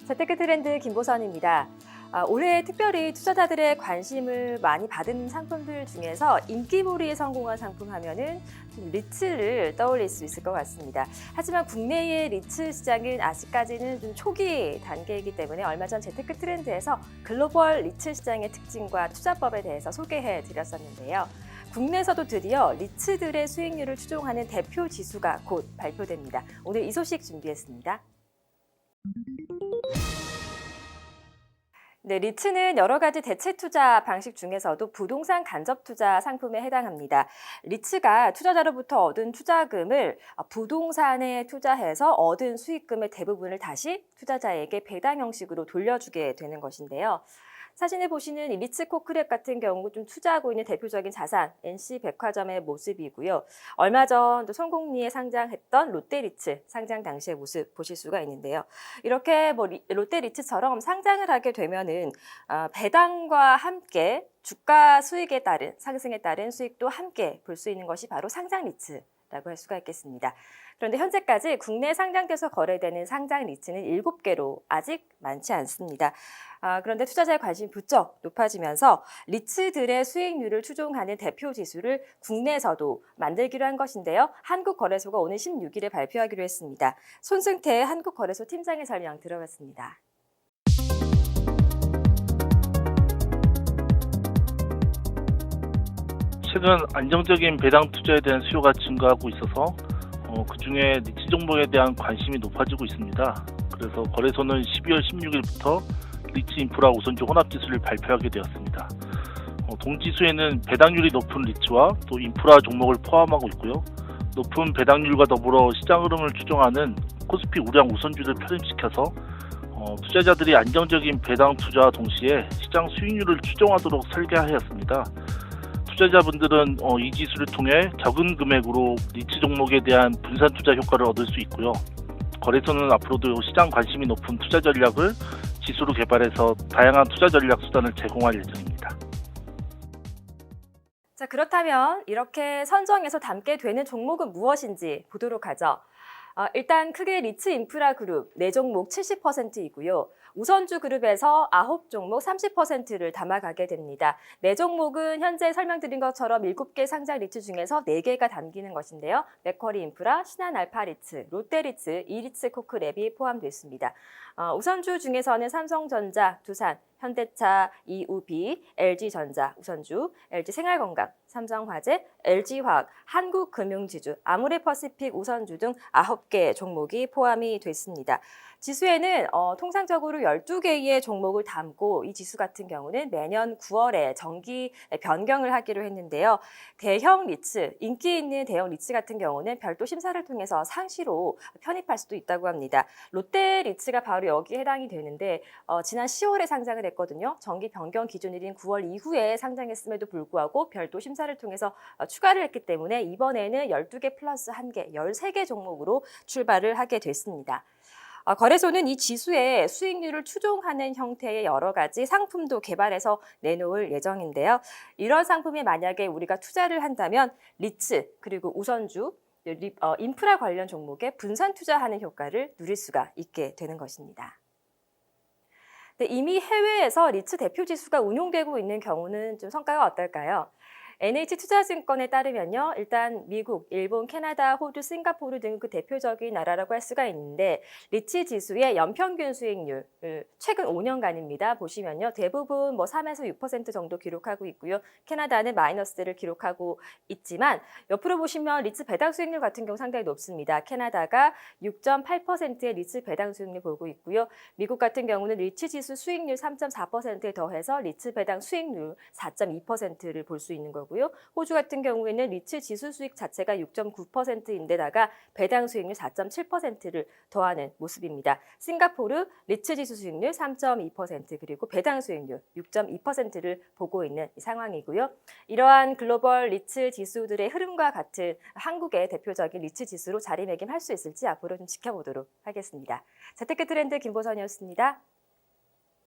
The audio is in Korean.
재테크 트렌드 김보선입니다. 올해 특별히 투자자들의 관심을 많이 받은 상품들 중에서 인기몰이에 성공한 상품 하면은 좀 리츠를 떠올릴 수 있을 것 같습니다. 하지만 국내의 리츠 시장은 아직까지는 좀 초기 단계이기 때문에 얼마 전 재테크 트렌드에서 글로벌 리츠 시장의 특징과 투자법에 대해서 소개해 드렸었는데요. 국내에서도 드디어 리츠들의 수익률을 추종하는 대표 지수가 곧 발표됩니다. 오늘 이 소식 준비했습니다. 네, 리츠는 여러 가지 대체 투자 방식 중에서도 부동산 간접 투자 상품에 해당합니다. 리츠가 투자자로부터 얻은 투자금을 부동산에 투자해서 얻은 수익금의 대부분을 다시 투자자에게 배당 형식으로 돌려주게 되는 것인데요. 사진에 보시는 이 리츠 코크랩 같은 경우 좀 투자하고 있는 대표적인 자산 NC백화점의 모습이고요. 얼마 전 또 성공리에 상장했던 롯데리츠 상장 당시의 모습 보실 수가 있는데요. 이렇게 롯데리츠처럼 상장을 하게 되면은 배당과 함께 주가 수익에 따른 상승에 따른 수익도 함께 볼 수 있는 것이 바로 상장 리츠라고 할 수가 있겠습니다. 그런데 현재까지 국내 상장돼서 거래되는 상장 리츠는 7개로 아직 많지 않습니다. 그런데 투자자의 관심이 부쩍 높아지면서 리츠들의 수익률을 추종하는 대표 지수를 국내에서도 만들기로 한 것인데요. 한국거래소가 오늘 16일에 발표하기로 했습니다. 손승태 한국거래소 팀장의 설명 들어봤습니다. 최근 안정적인 배당 투자에 대한 수요가 증가하고 있어서 그중에 리츠 종목에 대한 관심이 높아지고 있습니다. 그래서 거래소는 12월 16일부터 리츠 인프라 우선주 혼합지수를 발표하게 되었습니다. 동지수에는 배당률이 높은 리츠와 또 인프라 종목을 포함하고 있고요. 높은 배당률과 더불어 시장 흐름을 추종하는 코스피 우량 우선주를 편입시켜서 투자자들이 안정적인 배당 투자와 동시에 시장 수익률을 추종하도록 설계하였습니다. 투자자분들은 이 지수를 통해 적은 금액으로 리츠 종목에 대한 분산 투자 효과를 얻을 수 있고요. 거래소는 앞으로도 시장 관심이 높은 투자 전략을 지수로 개발해서 다양한 투자 전략 수단을 제공할 예정입니다. 자, 그렇다면 이렇게 선정해서 담게 되는 종목은 무엇인지 보도록 하죠. 일단 크게 리츠 인프라 그룹 4종목 70%이고요. 우선주 그룹에서 9종목 30%를 담아가게 됩니다. 4종목은 현재 설명드린 것처럼 7개 상장 리츠 중에서 4개가 담기는 것인데요. 맥쿼리 인프라, 신한알파 리츠, 롯데리츠, 이리츠 코크랩이 포함됐습니다. 우선주 중에서는 삼성전자, 두산, 현대차, EUB, LG전자 우선주, LG생활건강, 삼성화재, LG화학, 한국금융지주, 아모레퍼시픽 우선주 등 9개 종목이 포함이 됐습니다. 지수에는 통상적으로 12개의 종목을 담고 이 지수 같은 경우는 매년 9월에 정기 변경을 하기로 했는데요. 대형 리츠, 인기 있는 대형 리츠 같은 경우는 별도 심사를 통해서 상시로 편입할 수도 있다고 합니다. 롯데 리츠가 바로 여기에 해당이 되는데 지난 10월에 상장을 했거든요. 정기 변경 기준일인 9월 이후에 상장했음에도 불구하고 별도 심사를 통해서 추가를 했기 때문에 이번에는 12개 플러스 1개, 13개 종목으로 출발을 하게 됐습니다. 거래소는 이 지수의 수익률을 추종하는 형태의 여러 가지 상품도 개발해서 내놓을 예정인데요. 이런 상품에 만약에 우리가 투자를 한다면 리츠 그리고 우선주, 인프라 관련 종목에 분산 투자하는 효과를 누릴 수가 있게 되는 것입니다. 네, 이미 해외에서 리츠 대표 지수가 운용되고 있는 경우는 좀 성과가 어떨까요? NH투자증권에 따르면요. 일단 미국, 일본, 캐나다, 호주, 싱가포르 등 그 대표적인 나라라고 할 수가 있는데 리츠 지수의 연평균 수익률 최근 5년간입니다. 보시면요. 대부분 3에서 6% 정도 기록하고 있고요. 캐나다는 마이너스를 기록하고 있지만 옆으로 보시면 리츠 배당 수익률 같은 경우 상당히 높습니다. 캐나다가 6.8%의 리츠 배당 수익률 보고 있고요. 미국 같은 경우는 리츠 지수 수익률 3.4%에 더해서 리츠 배당 수익률 4.2%를 볼 수 있는 거고요. 호주 같은 경우에는 리츠 지수 수익 자체가 6.9%인데다가 배당 수익률 4.7%를 더하는 모습입니다. 싱가포르 리츠 지수 수익률 3.2% 그리고 배당 수익률 6.2%를 보고 있는 상황이고요. 이러한 글로벌 리츠 지수들의 흐름과 같은 한국의 대표적인 리츠 지수로 자리매김할 수 있을지 앞으로 좀 지켜보도록 하겠습니다. 재테크 트렌드 김보선이었습니다.